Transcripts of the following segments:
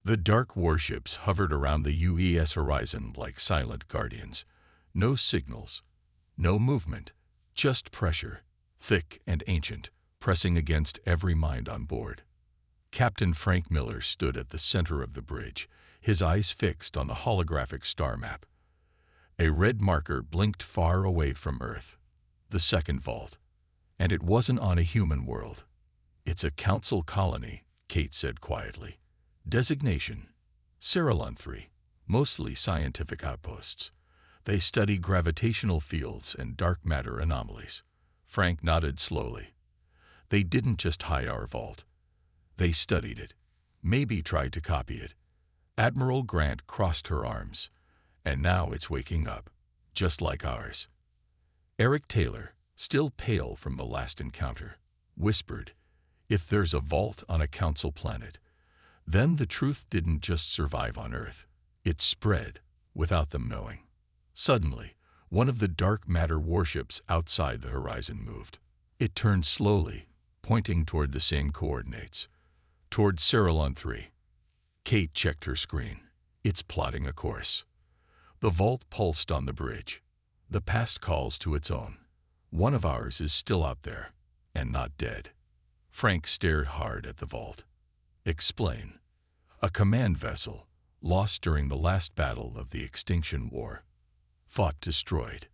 The dark warships hovered around the UES horizon like silent guardians. No signals, no movement, just pressure, thick and ancient, pressing against every mind on board. Captain Frank Miller stood at the center of the bridge, his eyes fixed on the holographic star map. A red marker blinked far away from Earth. The second vault. And it wasn't on a human world. "It's a council colony," Kate said quietly. "Designation: Cerilon 3, mostly scientific outposts. They study gravitational fields and dark matter anomalies." Frank nodded slowly. "They didn't just hide our vault. They studied it, maybe tried to copy it." Admiral Grant crossed her arms. "And now it's waking up, just like ours." Eric Taylor, still pale from the last encounter, whispered, "If there's a vault on a council planet, then the truth didn't just survive on Earth. It spread, without them knowing." Suddenly, one of the dark matter warships outside the horizon moved. It turned slowly, pointing toward the same coordinates, toward Cerilon 3. Kate checked her screen. "It's plotting a course." The vault pulsed on the bridge. The past calls to its own. One of ours is still out there, and not dead. Frank stared hard at the vault. "Explain." "A command vessel, lost during the last battle of the Extinction War. Thought destroyed.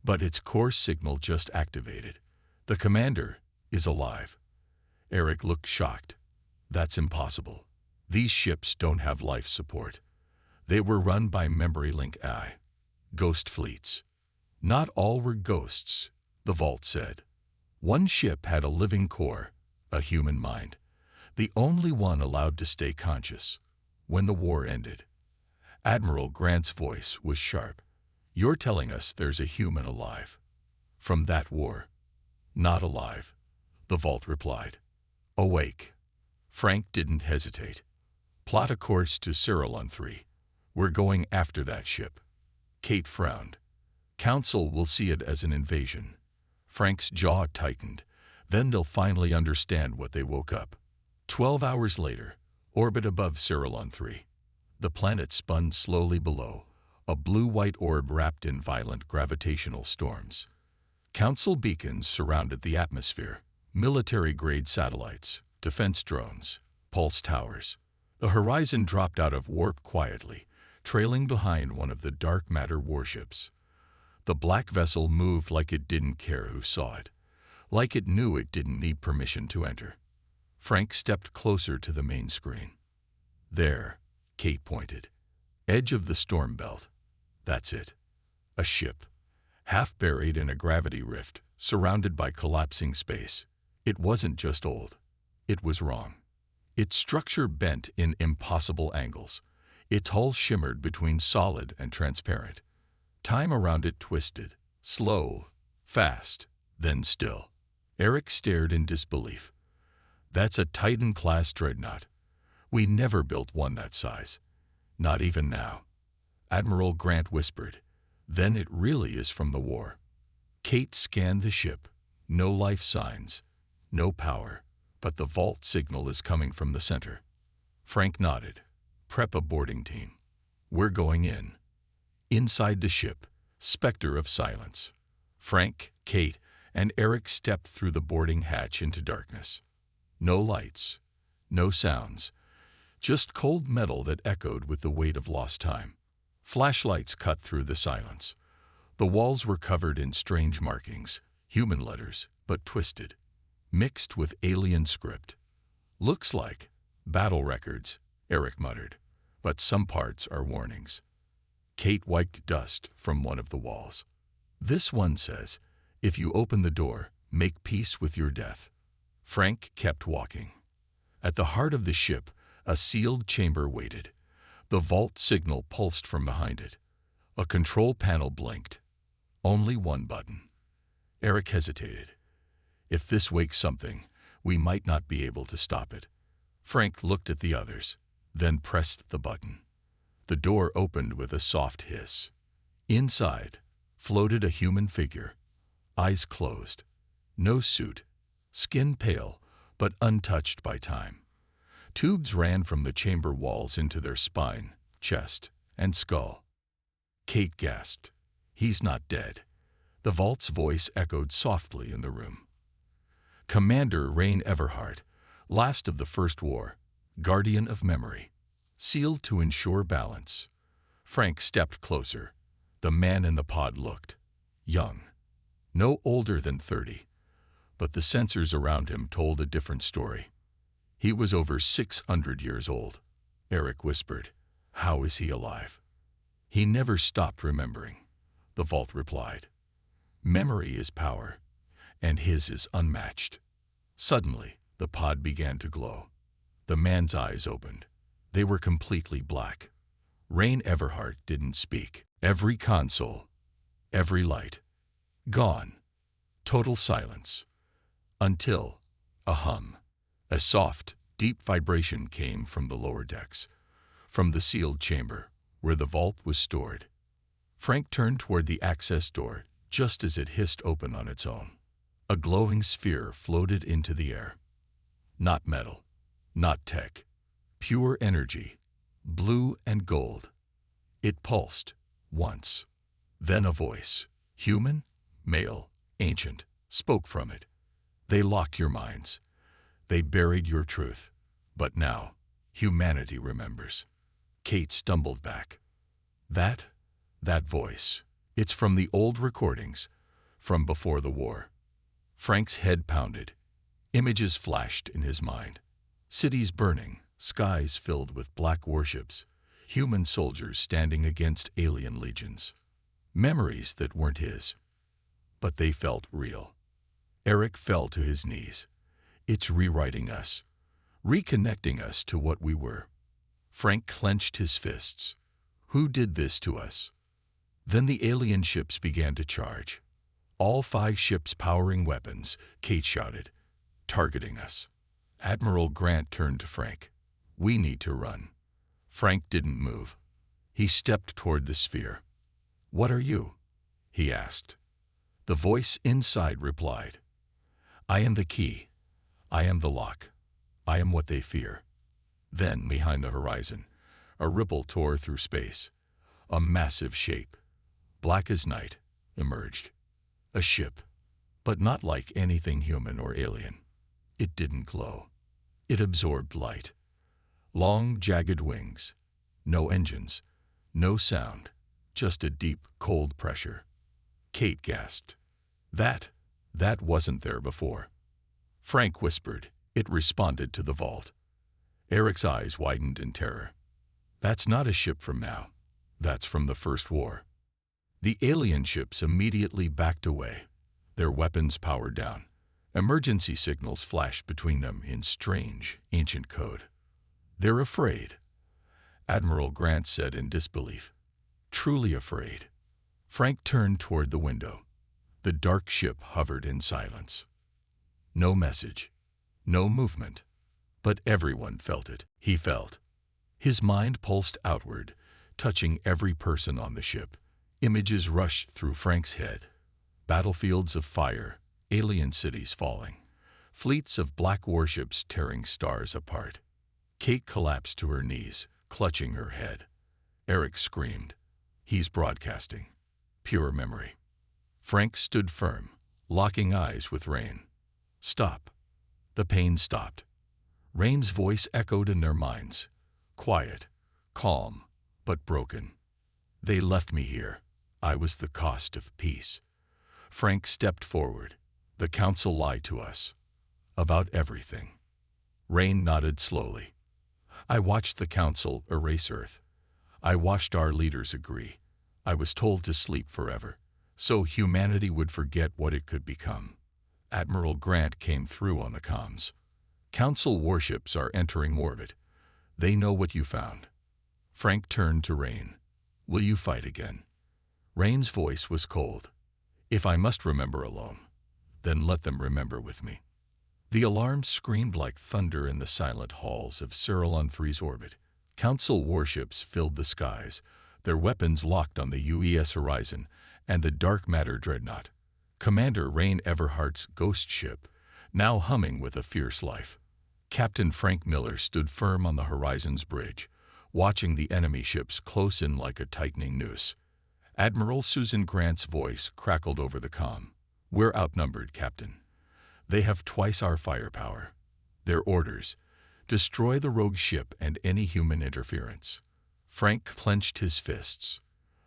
But its course signal just activated. The commander is alive." Eric looked shocked. "That's impossible. These ships don't have life support. They were run by Memory Link AI. Ghost fleets." "Not all were ghosts," the vault said. "One ship had a living core, a human mind. The only one allowed to stay conscious. When the war ended." Admiral Grant's voice was sharp. "You're telling us there's a human alive from that war?" "Not alive," the vault replied. "Awake." Frank didn't hesitate. "Plot a course to Cerilon 3. We're going after that ship." Kate frowned. "Council will see it as an invasion." Frank's jaw tightened. "Then they'll finally understand what they woke up." 12 hours later, orbit above Cerilon 3. The planet spun slowly below, a blue-white orb wrapped in violent gravitational storms. Council beacons surrounded the atmosphere, military-grade satellites, defense drones, pulse towers. The horizon dropped out of warp quietly, trailing behind one of the dark matter warships. The black vessel moved like it didn't care who saw it, like it knew it didn't need permission to enter. Frank stepped closer to the main screen. "There," Kate pointed. "Edge of the storm belt. That's it. A ship, half buried in a gravity rift, surrounded by collapsing space. It wasn't just old. It was wrong. Its structure bent in impossible angles. Its hull shimmered between solid and transparent. Time around it twisted, slow, fast, then still." Eric stared in disbelief. "That's a Titan-class dreadnought. We never built one that size. Not even now." Admiral Grant whispered, "Then it really is from the war." Kate scanned the ship. No life signs, no power, but the vault signal is coming from the center. Frank nodded. "Prep a boarding team. We're going in." Inside the ship, specter of silence. Frank, Kate, and Eric stepped through the boarding hatch into darkness. No lights, no sounds, just cold metal that echoed with the weight of lost time. Flashlights cut through the silence. The walls were covered in strange markings, human letters, but twisted, mixed with alien script. "Looks like battle records," Eric muttered, "but some parts are warnings." Kate wiped dust from one of the walls. "This one says, if you open the door, make peace with your death." Frank kept walking. At the heart of the ship, a sealed chamber waited. The vault signal pulsed from behind it. A control panel blinked. Only one button. Eric hesitated. "If this wakes something, we might not be able to stop it." Frank looked at the others, then pressed the button. The door opened with a soft hiss. Inside floated a human figure, eyes closed, no suit, skin pale but untouched by time. Tubes ran from the chamber walls into their spine, chest, and skull. Kate gasped. "He's not dead." The vault's voice echoed softly in the room. Commander Rain Everhart, last of the First War, guardian of memory, sealed to ensure balance. Frank stepped closer. The man in the pod looked young, no older than 30, but the sensors around him told a different story. He was over 600 years old. Eric whispered, "How is he alive?" "He never stopped remembering," the vault replied. "Memory is power, and his is unmatched." Suddenly, the pod began to glow. The man's eyes opened. They were completely black. Rain Everhart didn't speak. Every console, every light, gone. Total silence. Until a hum. A soft, deep vibration came from the lower decks, from the sealed chamber, where the vault was stored. Frank turned toward the access door just as it hissed open on its own. A glowing sphere floated into the air. Not metal, not tech, pure energy, blue and gold. It pulsed, once. Then a voice, human, male, ancient, spoke from it. "They locked your minds. They buried your truth. But now, humanity remembers." Kate stumbled back. That voice, it's from the old recordings, from before the war." Frank's head pounded. Images flashed in his mind. Cities burning, skies filled with black warships, human soldiers standing against alien legions. Memories that weren't his, but they felt real. Eric fell to his knees. "It's rewriting us, reconnecting us to what we were." Frank clenched his fists. "Who did this to us?" Then the alien ships began to charge. All 5 ships powering weapons, Kate shouted, "Targeting us." Admiral Grant turned to Frank. "We need to run." Frank didn't move. He stepped toward the sphere. "What are you?" he asked. The voice inside replied, "I am the key. I am the lock. I am what they fear." Then, behind the horizon, a ripple tore through space. A massive shape, black as night, emerged. A ship, but not like anything human or alien. It didn't glow. It absorbed light. Long, jagged wings. No engines. No sound. Just a deep, cold pressure. Kate gasped. That wasn't there before." Frank whispered. It responded to the vault. Eric's eyes widened in terror. "That's not a ship from now. That's from the First War." The alien ships immediately backed away, their weapons powered down. Emergency signals flashed between them in strange, ancient code. "They're afraid," Admiral Grant said in disbelief. "Truly afraid." Frank turned toward the window. The dark ship hovered in silence. No message, no movement, but everyone felt it. He felt. His mind pulsed outward, touching every person on the ship. Images rushed through Frank's head. Battlefields of fire, alien cities falling, fleets of black warships tearing stars apart. Kate collapsed to her knees, clutching her head. Eric screamed. "He's broadcasting. Pure memory." Frank stood firm, locking eyes with Rain. "Stop." The pain stopped. Rain's voice echoed in their minds. Quiet, calm, but broken. "They left me here. I was the cost of peace." Frank stepped forward. "The Council lied to us. About everything." Rain nodded slowly. "I watched the Council erase Earth. I watched our leaders agree. I was told to sleep forever, so humanity would forget what it could become." Admiral Grant came through on the comms. "Council warships are entering orbit. They know what you found." Frank turned to Rain. "Will you fight again?" Rain's voice was cold. "If I must remember alone, then let them remember with me." The alarm screamed like thunder in the silent halls of Cyrillon 3's orbit. Council warships filled the skies, their weapons locked on the UES horizon and the dark matter dreadnought. Commander Rain Everhart's ghost ship, now humming with a fierce life. Captain Frank Miller stood firm on the Horizon's bridge, watching the enemy ships close in like a tightening noose. Admiral Susan Grant's voice crackled over the comm. "We're outnumbered, Captain. They have twice our firepower. Their orders: destroy the rogue ship and any human interference." Frank clenched his fists.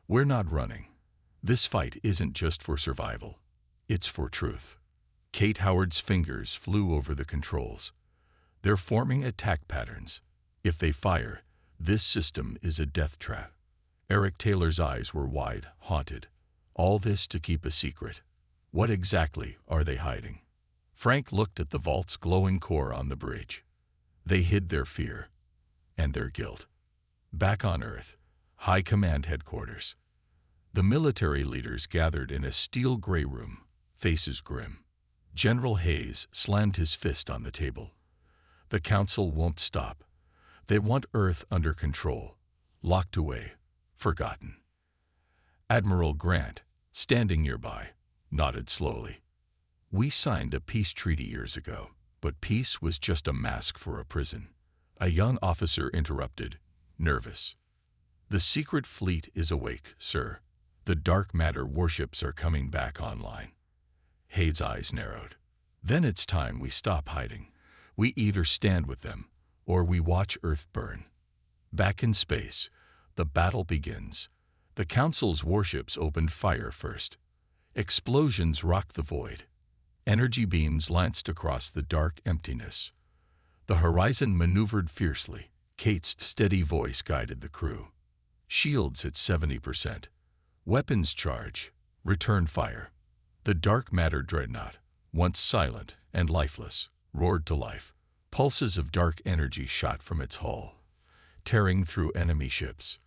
"We're not running. This fight isn't just for survival. It's for truth." Kate Howard's fingers flew over the controls. "They're forming attack patterns. If they fire, this system is a death trap." Eric Taylor's eyes were wide, haunted. All this to keep a secret. What exactly are they hiding? Frank looked at the vault's glowing core on the bridge. They hid their fear and their guilt. Back on Earth, High Command headquarters. The military leaders gathered in a steel gray room, faces grim. General Hayes slammed his fist on the table. "The Council won't stop. They want Earth under control, locked away, forgotten." Admiral Grant, standing nearby, nodded slowly. "We signed a peace treaty years ago, but peace was just a mask for a prison." A young officer interrupted, nervous. "The secret fleet is awake, sir. The dark matter warships are coming back online." Hayes' eyes narrowed. "Then it's time we stop hiding. We either stand with them, or we watch Earth burn." Back in space, the battle begins. The Council's warships opened fire first. Explosions rocked the void. Energy beams lanced across the dark emptiness. The Horizon maneuvered fiercely. Kate's steady voice guided the crew. "Shields at 70%. Weapons charge. Return fire." The dark matter dreadnought, once silent and lifeless, roared to life. Pulses of dark energy shot from its hull, tearing through enemy ships.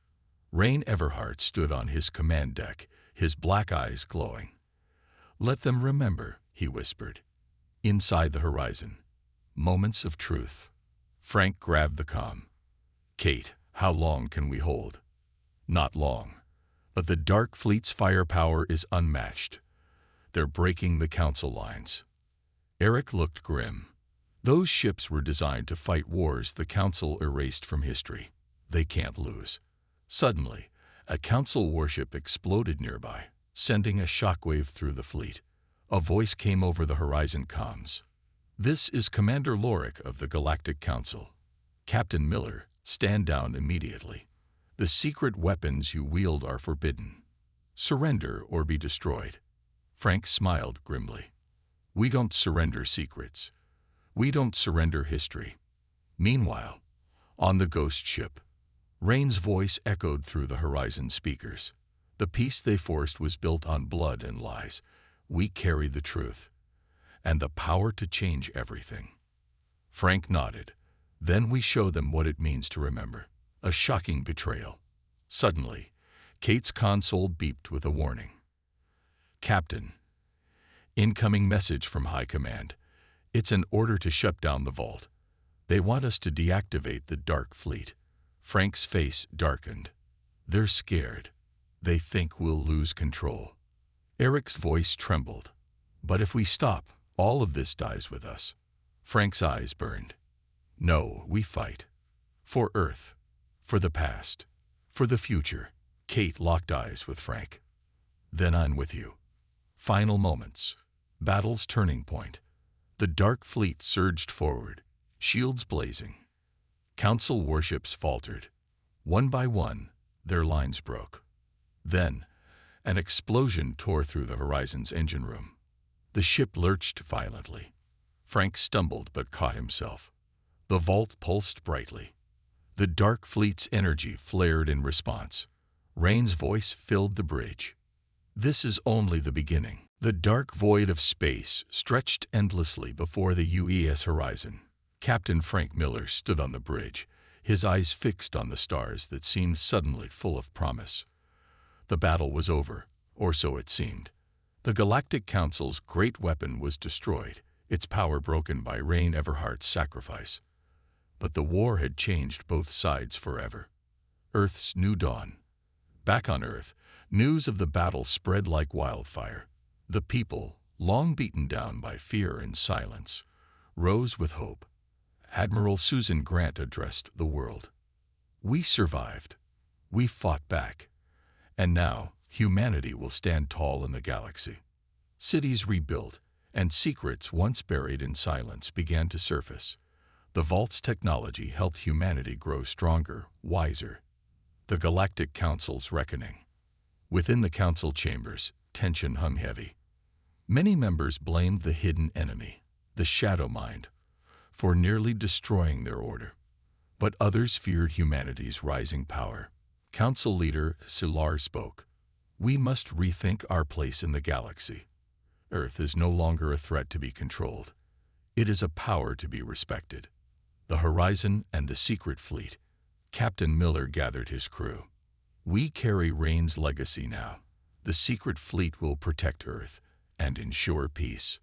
Rain Everhart stood on his command deck, his black eyes glowing. "Let them remember," he whispered. Inside the Horizon, moments of truth. Frank grabbed the comm. "Kate, how long can we hold?" "Not long. But the Dark Fleet's firepower is unmatched. They're breaking the Council lines." Eric looked grim. Those ships were designed to fight wars the Council erased from history. They can't lose. Suddenly, a Council warship exploded nearby, sending a shockwave through the fleet. A voice came over the Horizon comms. "This is Commander Lorik of the Galactic Council. Captain Miller, stand down immediately. The secret weapons you wield are forbidden. Surrender or be destroyed." Frank smiled grimly. "We don't surrender secrets. We don't surrender history." Meanwhile, on the ghost ship, Rain's voice echoed through the Horizon speakers. "The peace they forced was built on blood and lies. We carry the truth and the power to change everything." Frank nodded. "Then we show them what it means to remember." A shocking betrayal. Suddenly, Kate's console beeped with a warning. "Captain, incoming message from High Command. It's an order to shut down the vault. They want us to deactivate the Dark Fleet." Frank's face darkened. "They're scared. They think we'll lose control." Eric's voice trembled. "But if we stop, all of this dies with us." Frank's eyes burned. "No, we fight. For Earth. For the past. For the future." Kate locked eyes with Frank. "Then I'm with you." Final moments. Battle's turning point. The Dark Fleet surged forward, shields blazing. Council warships faltered. One by one, their lines broke. Then, an explosion tore through the Horizon's engine room. The ship lurched violently. Frank stumbled but caught himself. The vault pulsed brightly. The Dark Fleet's energy flared in response. Rain's voice filled the bridge. "This is only the beginning." The dark void of space stretched endlessly before the UES Horizon. Captain Frank Miller stood on the bridge, his eyes fixed on the stars that seemed suddenly full of promise. The battle was over, or so it seemed. The Galactic Council's great weapon was destroyed, its power broken by Rain Everhart's sacrifice. But the war had changed both sides forever. Earth's new dawn. Back on Earth, news of the battle spread like wildfire. The people, long beaten down by fear and silence, rose with hope. Admiral Susan Grant addressed the world. We survived. We fought back. And now, humanity will stand tall in the galaxy. Cities rebuilt, and secrets once buried in silence began to surface. The Vault's technology helped humanity grow stronger, wiser. The Galactic Council's reckoning. Within the council chambers, tension hung heavy. Many members blamed the hidden enemy, the Shadow Mind, for nearly destroying their order. But others feared humanity's rising power. Council leader Silar spoke. We must rethink our place in the galaxy. Earth is no longer a threat to be controlled. It is a power to be respected. The Horizon and the Secret Fleet. Captain Miller gathered his crew. We carry Rain's legacy now. The Secret Fleet will protect Earth and ensure peace.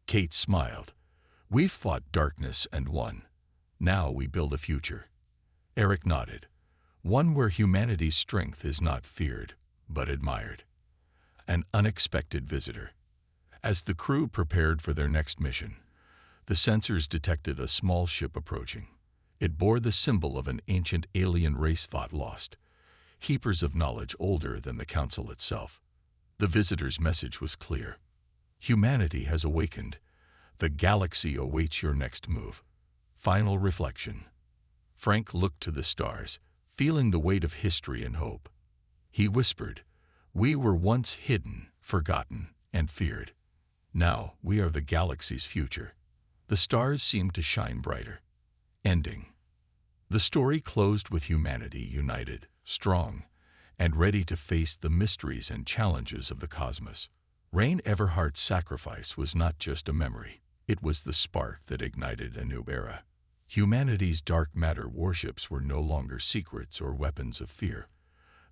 Kate smiled. We've fought darkness and won. Now we build a future. Eric nodded. One where humanity's strength is not feared, but admired. An unexpected visitor. As the crew prepared for their next mission, the sensors detected a small ship approaching. It bore the symbol of an ancient alien race thought lost, keepers of knowledge older than the Council itself. The visitor's message was clear. Humanity has awakened. The galaxy awaits your next move. Final reflection. Frank looked to the stars, feeling the weight of history and hope. He whispered, "We were once hidden, forgotten, and feared. Now we are the galaxy's future." The stars seemed to shine brighter. Ending. The story closed with humanity united, strong, and ready to face the mysteries and challenges of the cosmos. Rain Everhart's sacrifice was not just a memory. It was the spark that ignited a new era. Humanity's dark matter warships were no longer secrets or weapons of fear.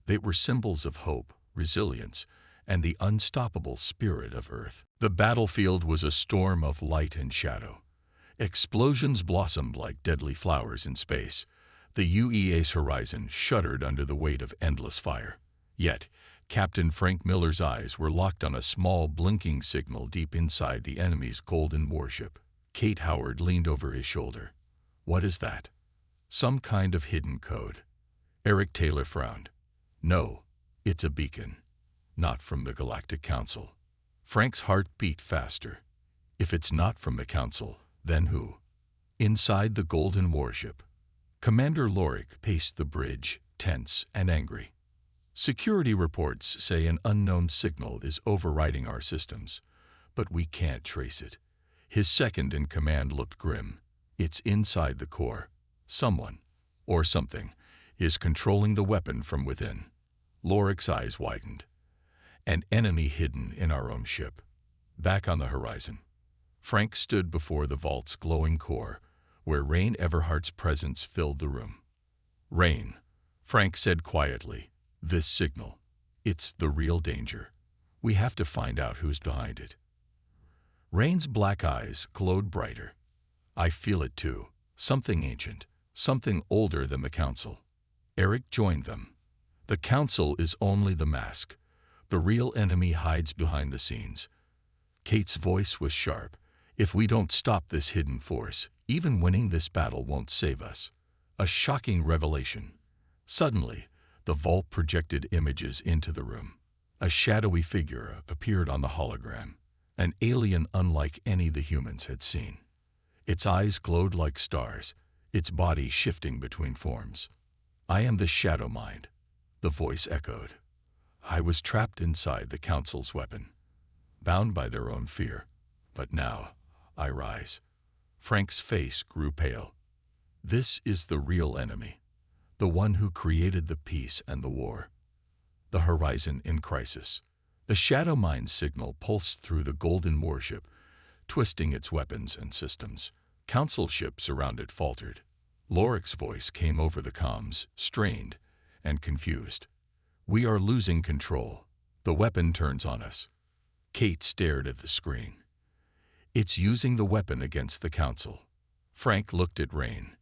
They were symbols of hope, resilience, and the unstoppable spirit of Earth. The battlefield was a storm of light and shadow. Explosions blossomed like deadly flowers in space. The UEA's horizon shuddered under the weight of endless fire. Yet, Captain Frank Miller's eyes were locked on a small blinking signal deep inside the enemy's golden warship. Kate Howard leaned over his shoulder. "What is that?" "Some kind of hidden code." Eric Taylor frowned. "No, it's a beacon. Not from the Galactic Council." Frank's heart beat faster. If it's not from the Council, then who? Inside the golden warship, Commander Lorik paced the bridge, tense and angry. "Security reports say an unknown signal is overriding our systems, but we can't trace it." His second-in-command looked grim. "It's inside the core. Someone, or something, is controlling the weapon from within." Lorik's eyes widened. "An enemy hidden in our own ship." Back on the horizon, Frank stood before the vault's glowing core, where Rain Everhart's presence filled the room. "Rain," Frank said quietly, "this signal, it's the real danger. We have to find out who's behind it." Rain's black eyes glowed brighter. "I feel it too. Something ancient, something older than the Council." Eric joined them. "The Council is only the mask. The real enemy hides behind the scenes." Kate's voice was sharp. "If we don't stop this hidden force, even winning this battle won't save us." A shocking revelation. Suddenly, the vault projected images into the room. A shadowy figure appeared on the hologram, an alien unlike any the humans had seen. Its eyes glowed like stars, its body shifting between forms. "I am the Shadow Mind," the voice echoed. "I was trapped inside the Council's weapon, bound by their own fear. But now, I rise." Frank's face grew pale. "This is the real enemy, the one who created the peace and the war. The horizon in crisis." The Shadow Mind's signal pulsed through the golden warship, twisting its weapons and systems. Council ships around it faltered. Lorik's voice came over the comms, strained and confused. "We are losing control. The weapon turns on us." Kate stared at the screen. "It's using the weapon against the Council." Frank looked at Rain.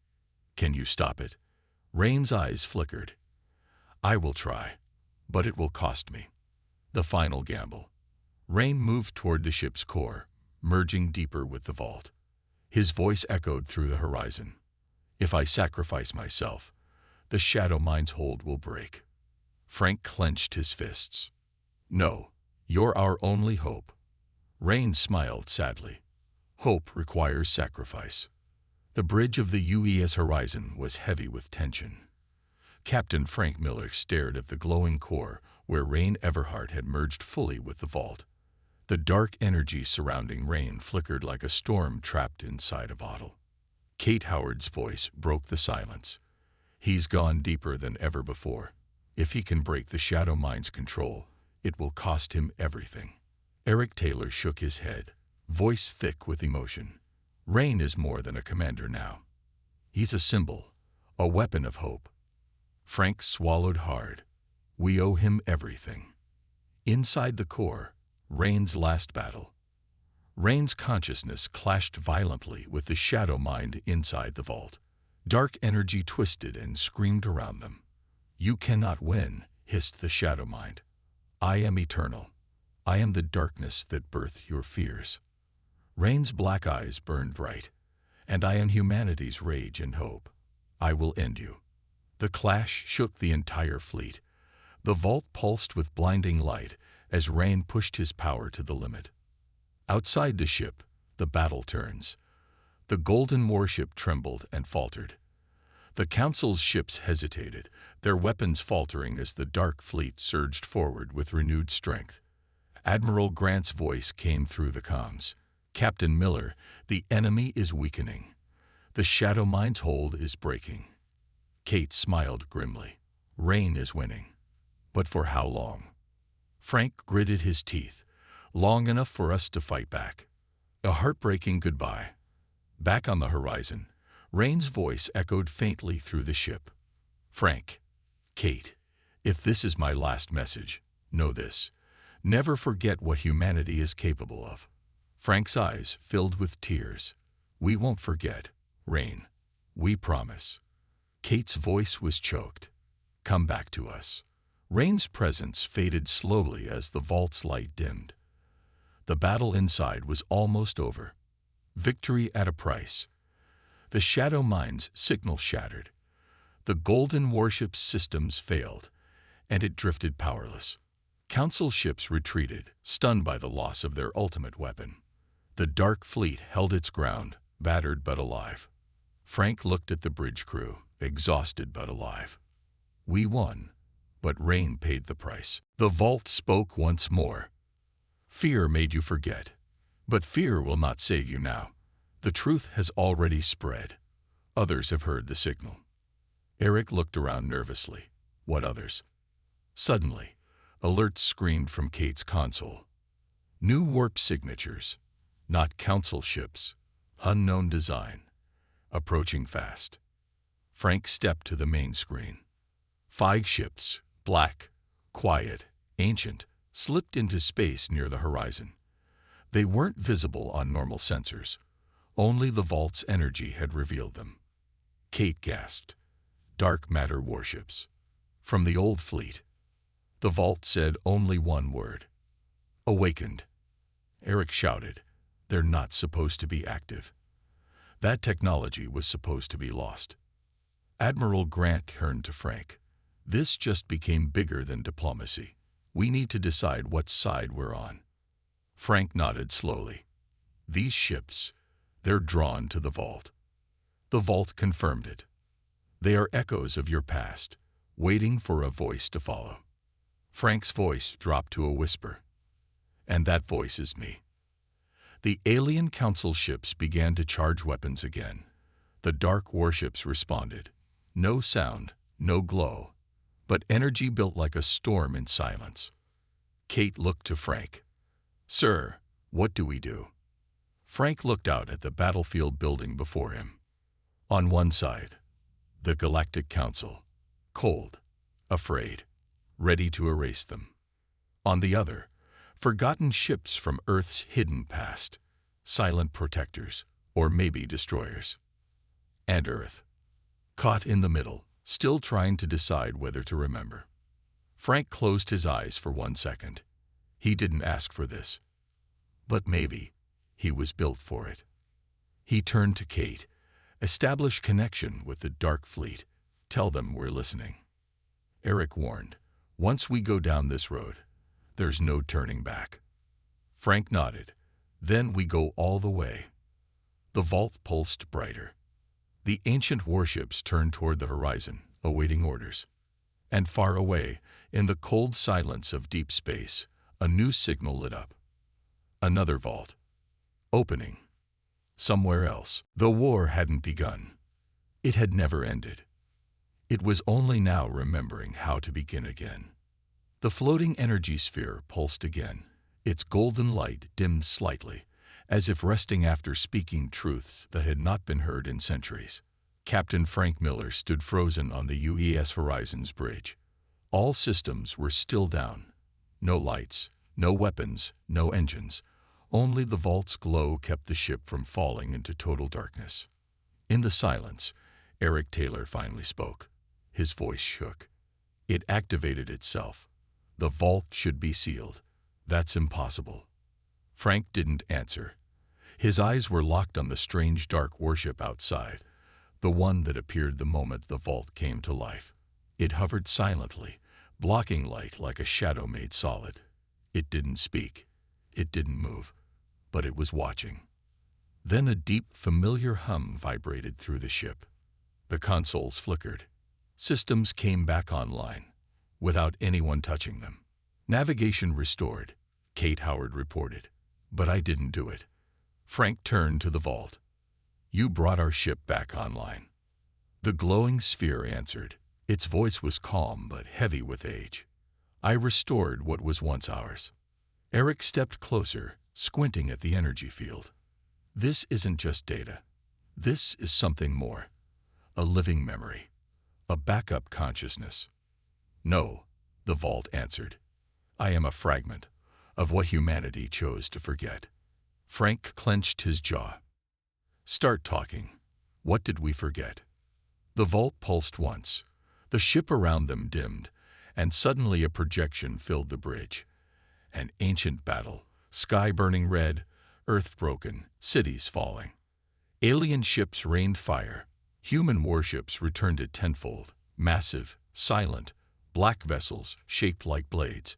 "Can you stop it?" Rain's eyes flickered. "I will try, but it will cost me." The final gamble. Rain moved toward the ship's core, merging deeper with the vault. His voice echoed through the horizon. If I sacrifice myself, the Shadow Mind's hold will break. Frank clenched his fists. No, you're our only hope. Rain smiled sadly. Hope requires sacrifice. The bridge of the UES horizon was heavy with tension. Captain Frank Miller stared at the glowing core where Rain Everhart had merged fully with the vault. The dark energy surrounding Rain flickered like a storm trapped inside a bottle. Kate Howard's voice broke the silence. He's gone deeper than ever before. If he can break the Shadow Mind's control, it will cost him everything. Eric Taylor shook his head, voice thick with emotion. Rain is more than a commander now. He's a symbol, a weapon of hope. Frank swallowed hard. We owe him everything. Inside the core, Rain's last battle. Rain's consciousness clashed violently with the Shadow Mind inside the vault. Dark energy twisted and screamed around them. You cannot win, hissed the Shadow Mind. I am eternal. I am the darkness that birthed your fears. Rain's black eyes burned bright. And I am humanity's rage and hope. I will end you. The clash shook the entire fleet. The vault pulsed with blinding light as Rain pushed his power to the limit. Outside the ship, the battle turns. The golden warship trembled and faltered. The Council's ships hesitated, their weapons faltering as the dark fleet surged forward with renewed strength. Admiral Grant's voice came through the comms. Captain Miller, the enemy is weakening. The Shadow Mind's hold is breaking. Kate smiled grimly. Rain is winning. But for how long? Frank gritted his teeth. Long enough for us to fight back. A heartbreaking goodbye. Back on the horizon, Rain's voice echoed faintly through the ship. Frank, Kate, if this is my last message, know this. Never forget what humanity is capable of. Frank's eyes filled with tears. We won't forget, Rain. We promise. Kate's voice was choked. Come back to us. Rain's presence faded slowly as the vault's light dimmed. The battle inside was almost over. Victory at a price. The Shadow Mind's signal shattered. The golden warship's systems failed, and it drifted powerless. Council ships retreated, stunned by the loss of their ultimate weapon. The dark fleet held its ground, battered but alive. Frank looked at the bridge crew, exhausted but alive. We won, but Rain paid the price. The vault spoke once more. Fear made you forget, but fear will not save you now. The truth has already spread. Others have heard the signal. Eric looked around nervously. What others? Suddenly, alerts screamed from Kate's console. New warp signatures, not council ships, unknown design, approaching fast. Frank stepped to the main screen. 5 ships, black, quiet, ancient, slipped into space near the horizon. They weren't visible on normal sensors. Only the vault's energy had revealed them. Kate gasped. Dark matter warships. From the old fleet. The vault said only one word. Awakened. Eric shouted. They're not supposed to be active. That technology was supposed to be lost. Admiral Grant turned to Frank. This just became bigger than diplomacy. We need to decide what side we're on. Frank nodded slowly. These ships, they're drawn to the vault. The vault confirmed it. They are echoes of your past, waiting for a voice to follow. Frank's voice dropped to a whisper. And that voice is me. The alien council ships began to charge weapons again. The dark warships responded. No sound, no glow, but energy built like a storm in silence. Kate looked to Frank. Sir, what do we do? Frank looked out at the battlefield building before him. On one side, the Galactic Council, cold, afraid, ready to erase them. On the other, forgotten ships from Earth's hidden past, silent protectors, or maybe destroyers. And Earth, caught in the middle, still trying to decide whether to remember. Frank closed his eyes for 1 second. He didn't ask for this. But maybe he was built for it. He turned to Kate. Establish connection with the Dark Fleet. Tell them we're listening. Eric warned, once we go down this road, there's no turning back. Frank nodded. Then we go all the way. The vault pulsed brighter. The ancient warships turned toward the horizon, awaiting orders. And far away, in the cold silence of deep space, a new signal lit up. Another vault. Opening. Somewhere else. The war hadn't begun. It had never ended. It was only now remembering how to begin again. The floating energy sphere pulsed again. Its golden light dimmed slightly, as if resting after speaking truths that had not been heard in centuries. Captain Frank Miller stood frozen on the UES Horizon's bridge. All systems were still down. No lights, no weapons, no engines. Only the vault's glow kept the ship from falling into total darkness. In the silence, Eric Taylor finally spoke. His voice shook. It activated itself. The vault should be sealed. That's impossible. Frank didn't answer. His eyes were locked on the strange dark warship outside, the one that appeared the moment the vault came to life. It hovered silently, blocking light like a shadow made solid. It didn't speak. It didn't move. But it was watching. Then a deep, familiar hum vibrated through the ship. The consoles flickered. Systems came back online, without anyone touching them. Navigation restored, Kate Howard reported. But I didn't do it. Frank turned to the vault. You brought our ship back online. The glowing sphere answered. Its voice was calm but heavy with age. I restored what was once ours. Eric stepped closer, squinting at the energy field. This isn't just data. This is something more. A living memory. A backup consciousness. No, the vault answered. I am a fragment of what humanity chose to forget. Frank clenched his jaw. Start talking. What did we forget? The vault pulsed once. The ship around them dimmed, and suddenly a projection filled the bridge. An ancient battle. Sky burning red, earth broken, cities falling. Alien ships rained fire. Human warships returned it tenfold. Massive, silent, black vessels shaped like blades.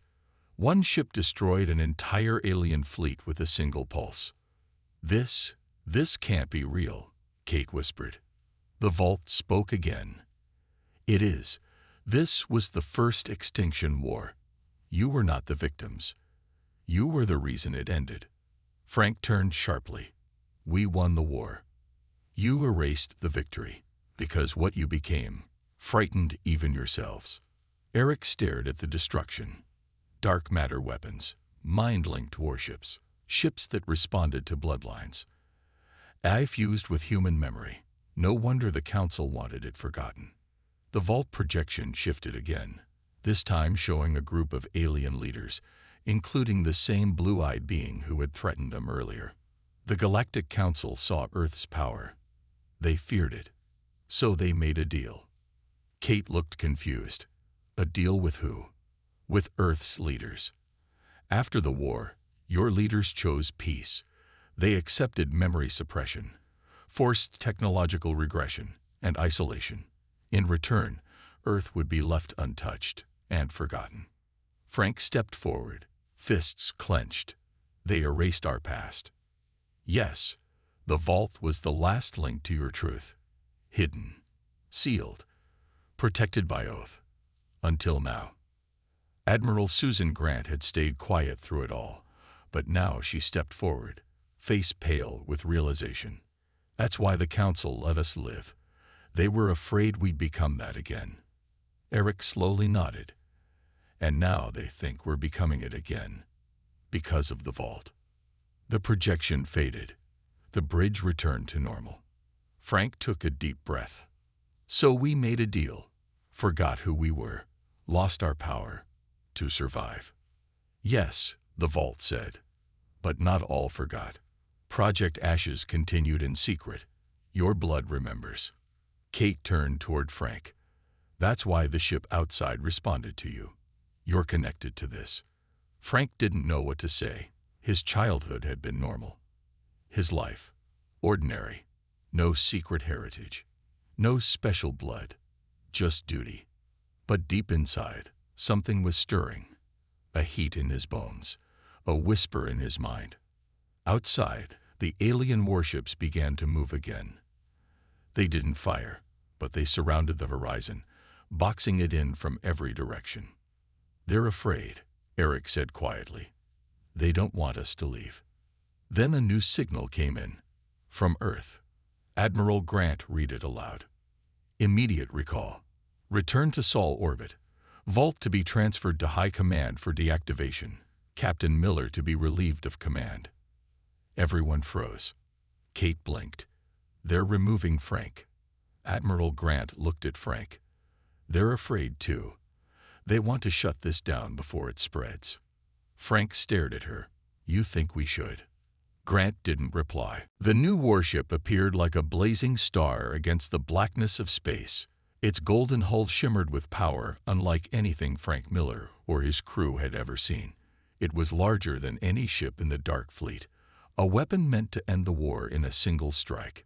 One ship destroyed an entire alien fleet with a single pulse. This can't be real, Kate whispered. The vault spoke again. It is. This was the first extinction war. You were not the victims. You were the reason it ended. Frank turned sharply. We won the war. You erased the victory, because what you became frightened even yourselves. Eric stared at the destruction. Dark matter weapons, mind-linked warships, ships that responded to bloodlines. AI fused with human memory. No wonder the Council wanted it forgotten. The vault projection shifted again, this time showing a group of alien leaders, including the same blue-eyed being who had threatened them earlier. The Galactic Council saw Earth's power. They feared it. So they made a deal. Kate looked confused. A deal with who? With Earth's leaders. After the war, your leaders chose peace. They accepted memory suppression, forced technological regression, and isolation. In return, Earth would be left untouched and forgotten. Frank stepped forward, fists clenched. They erased our past. Yes, the vault was the last link to your truth. Hidden, sealed, protected by oath. Until now. Admiral Susan Grant had stayed quiet through it all, but now she stepped forward, face pale with realization. That's why the Council let us live. They were afraid we'd become that again. Eric slowly nodded. And now they think we're becoming it again. Because of the vault. The projection faded. The bridge returned to normal. Frank took a deep breath. So we made a deal. Forgot who we were. Lost our power. To survive. Yes, the vault said. But not all forgot. Project Ashes continued in secret. Your blood remembers. Kate turned toward Frank. That's why the ship outside responded to you. You're connected to this. Frank didn't know what to say. His childhood had been normal. His life, ordinary. No secret heritage. No special blood. Just duty. But deep inside, something was stirring. A heat in his bones. A whisper in his mind. Outside, the alien warships began to move again. They didn't fire, but they surrounded the horizon, boxing it in from every direction. "They're afraid," Eric said quietly. "They don't want us to leave." Then a new signal came in. From Earth. Admiral Grant read it aloud. "Immediate recall. Return to Sol orbit. Vault to be transferred to High Command for deactivation. Captain Miller to be relieved of command." Everyone froze. Kate blinked. "They're removing Frank." Admiral Grant looked at Frank. "They're afraid, too. They want to shut this down before it spreads." Frank stared at her. "You think we should?" Grant didn't reply. The new warship appeared like a blazing star against the blackness of space. Its golden hull shimmered with power unlike anything Frank Miller or his crew had ever seen. It was larger than any ship in the Dark Fleet, a weapon meant to end the war in a single strike.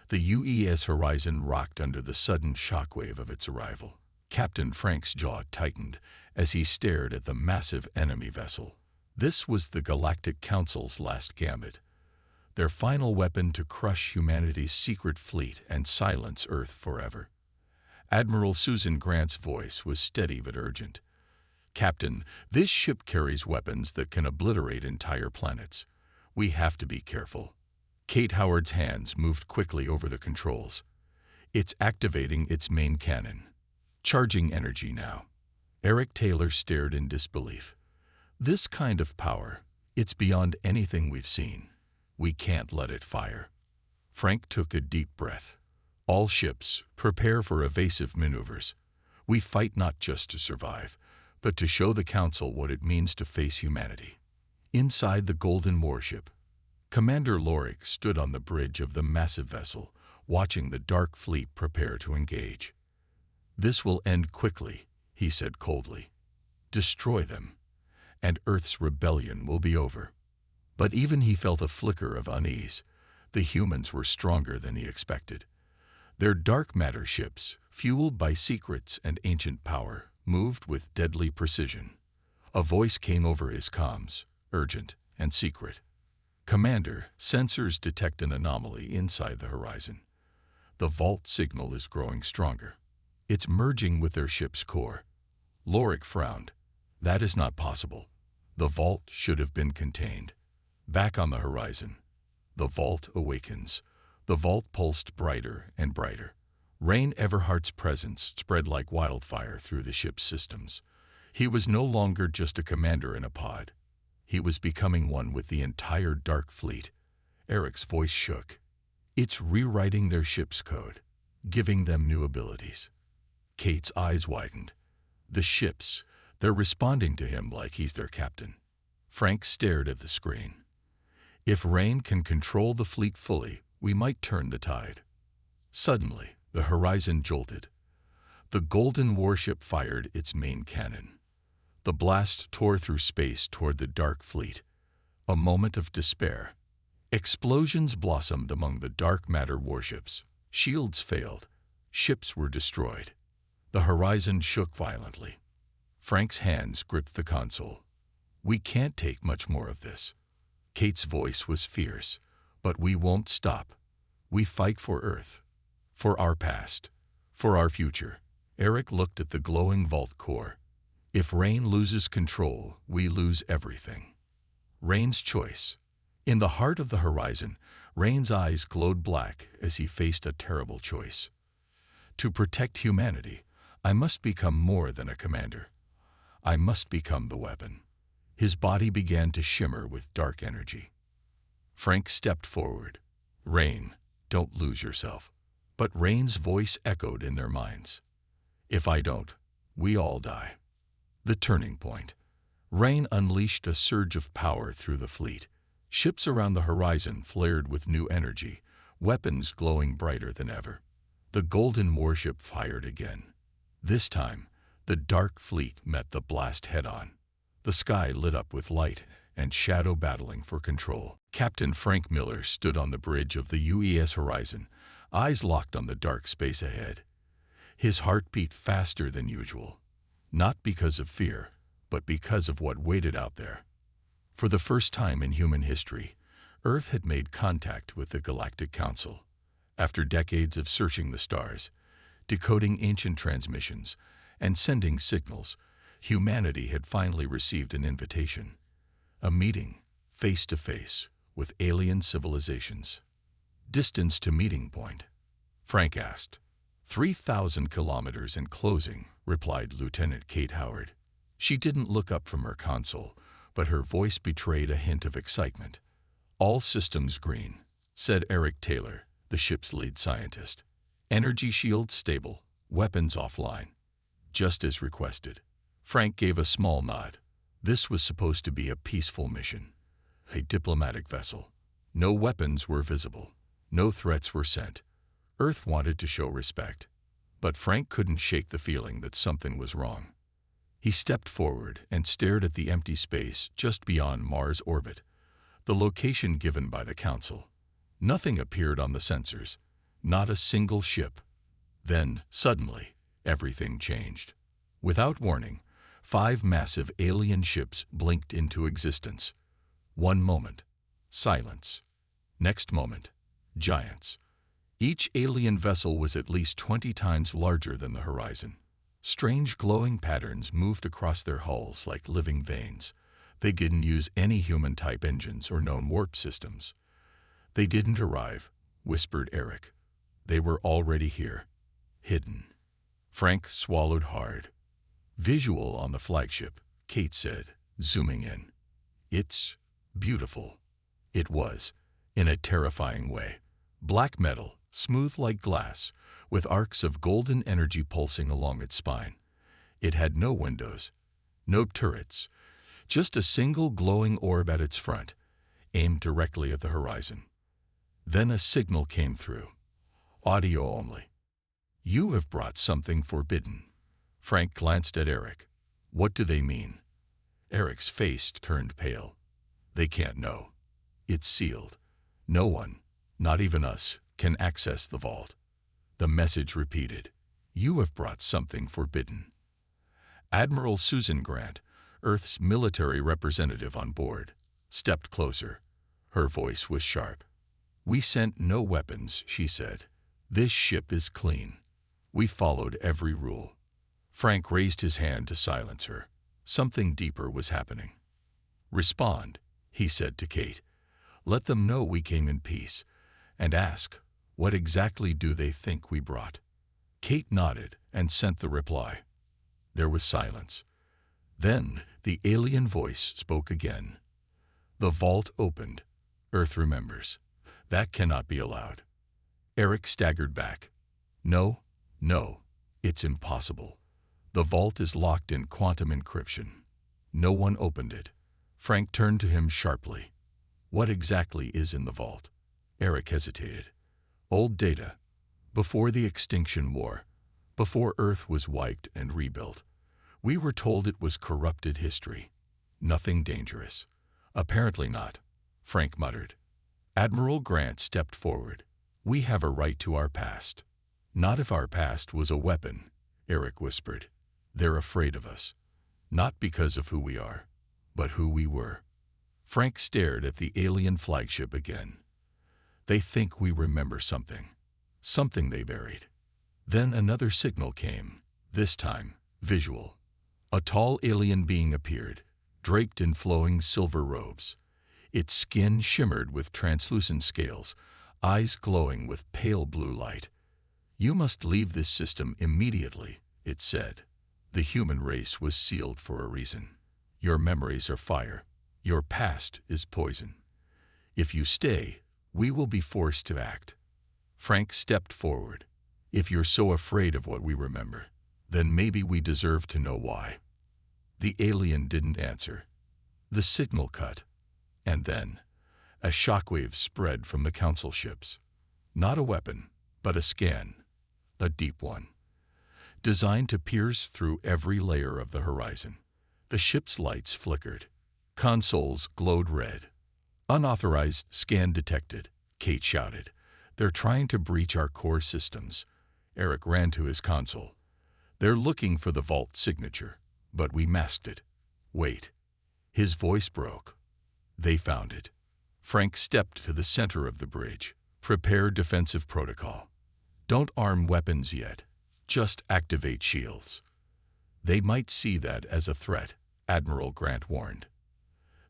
The UES horizon rocked under the sudden shockwave of its arrival. Captain Frank's jaw tightened as he stared at the massive enemy vessel. This was the Galactic Council's last gambit, their final weapon to crush humanity's secret fleet and silence Earth forever. Admiral Susan Grant's voice was steady but urgent. "Captain, this ship carries weapons that can obliterate entire planets. We have to be careful." Kate Howard's hands moved quickly over the controls. "It's activating its main cannon. Charging energy now." Eric Taylor stared in disbelief. "This kind of power, it's beyond anything we've seen. We can't let it fire." Frank took a deep breath. "All ships, prepare for evasive maneuvers. We fight not just to survive, but to show the Council what it means to face humanity." Inside the Golden Warship, Commander Lorik stood on the bridge of the massive vessel, watching the Dark Fleet prepare to engage. "This will end quickly," he said coldly. "Destroy them, and Earth's rebellion will be over." But even he felt a flicker of unease. The humans were stronger than he expected. Their dark matter ships, fueled by secrets and ancient power, moved with deadly precision. A voice came over his comms, urgent and secret. "Commander, sensors detect an anomaly inside the horizon. The vault signal is growing stronger. It's merging with their ship's core." Lorik frowned. "That is not possible. The vault should have been contained." Back on the horizon, the vault awakens. The vault pulsed brighter and brighter. Rain Everhart's presence spread like wildfire through the ship's systems. He was no longer just a commander in a pod. He was becoming one with the entire Dark Fleet. Eric's voice shook. "It's rewriting their ship's code, giving them new abilities." Kate's eyes widened. "The ships, they're responding to him like he's their captain." Frank stared at the screen. "If Rain can control the fleet fully, we might turn the tide." Suddenly, the horizon jolted. The Golden Warship fired its main cannon. The blast tore through space toward the Dark Fleet. A moment of despair. Explosions blossomed among the dark matter warships. Shields failed. Ships were destroyed. The horizon shook violently. Frank's hands gripped the console. "We can't take much more of this." Kate's voice was fierce. "But we won't stop. We fight for Earth. For our past. For our future." Eric looked at the glowing vault core. "If Rain loses control, we lose everything." Rain's choice. In the heart of the horizon, Rain's eyes glowed black as he faced a terrible choice. "To protect humanity, I must become more than a commander. I must become the weapon." His body began to shimmer with dark energy. Frank stepped forward. "Rain, don't lose yourself." But Rain's voice echoed in their minds. "If I don't, we all die." The turning point. Rain unleashed a surge of power through the fleet. Ships around the horizon flared with new energy, weapons glowing brighter than ever. The Golden Warship fired again. This time, the Dark Fleet met the blast head-on. The sky lit up with light, and shadow battling for control. Captain Frank Miller stood on the bridge of the UES Horizon, eyes locked on the dark space ahead. His heart beat faster than usual, not because of fear, but because of what waited out there. For the first time in human history, Earth had made contact with the Galactic Council. After decades of searching the stars, decoding ancient transmissions, and sending signals, humanity had finally received an invitation. A meeting, face to face, with alien civilizations. Distance to meeting point? Frank asked. 3,000 kilometers and closing, replied Lieutenant Kate Howard. She didn't look up from her console, but her voice betrayed a hint of excitement. All systems green, said Eric Taylor, the ship's lead scientist. Energy shields stable, weapons offline. Just as requested. Frank gave a small nod. This was supposed to be a peaceful mission. A diplomatic vessel. No weapons were visible. No threats were sent. Earth wanted to show respect. But Frank couldn't shake the feeling that something was wrong. He stepped forward and stared at the empty space just beyond Mars' orbit, the location given by the Council. Nothing appeared on the sensors, not a single ship. Then, suddenly, everything changed. Without warning, 5 massive alien ships blinked into existence. One moment, silence. Next moment, giants. Each alien vessel was at least 20 times larger than the horizon. Strange glowing patterns moved across their hulls like living veins. They didn't use any human-type engines or known warp systems. They didn't arrive, whispered Eric. They were already here, hidden. Frank swallowed hard. Visual on the flagship, Kate said, zooming in. It's beautiful. It was, in a terrifying way. Black metal, smooth like glass, with arcs of golden energy pulsing along its spine. It had no windows, no turrets, just a single glowing orb at its front, aimed directly at the horizon. Then a signal came through. Audio only. You have brought something forbidden. Frank glanced at Eric. What do they mean? Eric's face turned pale. They can't know. It's sealed. No one, not even us, can access the vault. The message repeated. You have brought something forbidden. Admiral Susan Grant, Earth's military representative on board, stepped closer. Her voice was sharp. We sent no weapons, she said. This ship is clean. We followed every rule. Frank raised his hand to silence her. Something deeper was happening. Respond, he said to Kate. Let them know we came in peace, and ask, what exactly do they think we brought? Kate nodded and sent the reply. There was silence. Then the alien voice spoke again. The vault opened. Earth remembers. That cannot be allowed. Eric staggered back. No, it's impossible. The vault is locked in quantum encryption. No one opened it. Frank turned to him sharply. What exactly is in the vault? Eric hesitated. Old data. Before the Extinction War. Before Earth was wiped and rebuilt. We were told it was corrupted history. Nothing dangerous. Apparently not, Frank muttered. Admiral Grant stepped forward. We have a right to our past. Not if our past was a weapon, Eric whispered. They're afraid of us. Not because of who we are, but who we were. Frank stared at the alien flagship again. They think we remember something. Something they buried. Then another signal came, this time, visual. A tall alien being appeared, draped in flowing silver robes. Its skin shimmered with translucent scales, eyes glowing with pale blue light. You must leave this system immediately, it said. The human race was sealed for a reason. Your memories are fire. Your past is poison. If you stay, we will be forced to act. Frank stepped forward. If you're so afraid of what we remember, then maybe we deserve to know why. The alien didn't answer. The signal cut. And then, a shockwave spread from the council ships. Not a weapon, but a scan. A deep one. Designed to pierce through every layer of the horizon. The ship's lights flickered. Consoles glowed red. Unauthorized scan detected, Kate shouted. They're trying to breach our core systems. Eric ran to his console. They're looking for the vault signature, but we masked it. Wait. His voice broke. They found it. Frank stepped to the center of the bridge. Prepare defensive protocol. Don't arm weapons yet. Just activate shields. They might see that as a threat, Admiral Grant warned.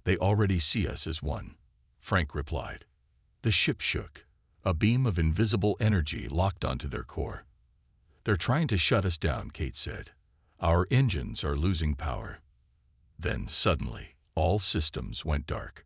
They already see us as one, Frank replied. The ship shook. A beam of invisible energy locked onto their core. They're trying to shut us down, Kate said. Our engines are losing power. Then, suddenly, all systems went dark.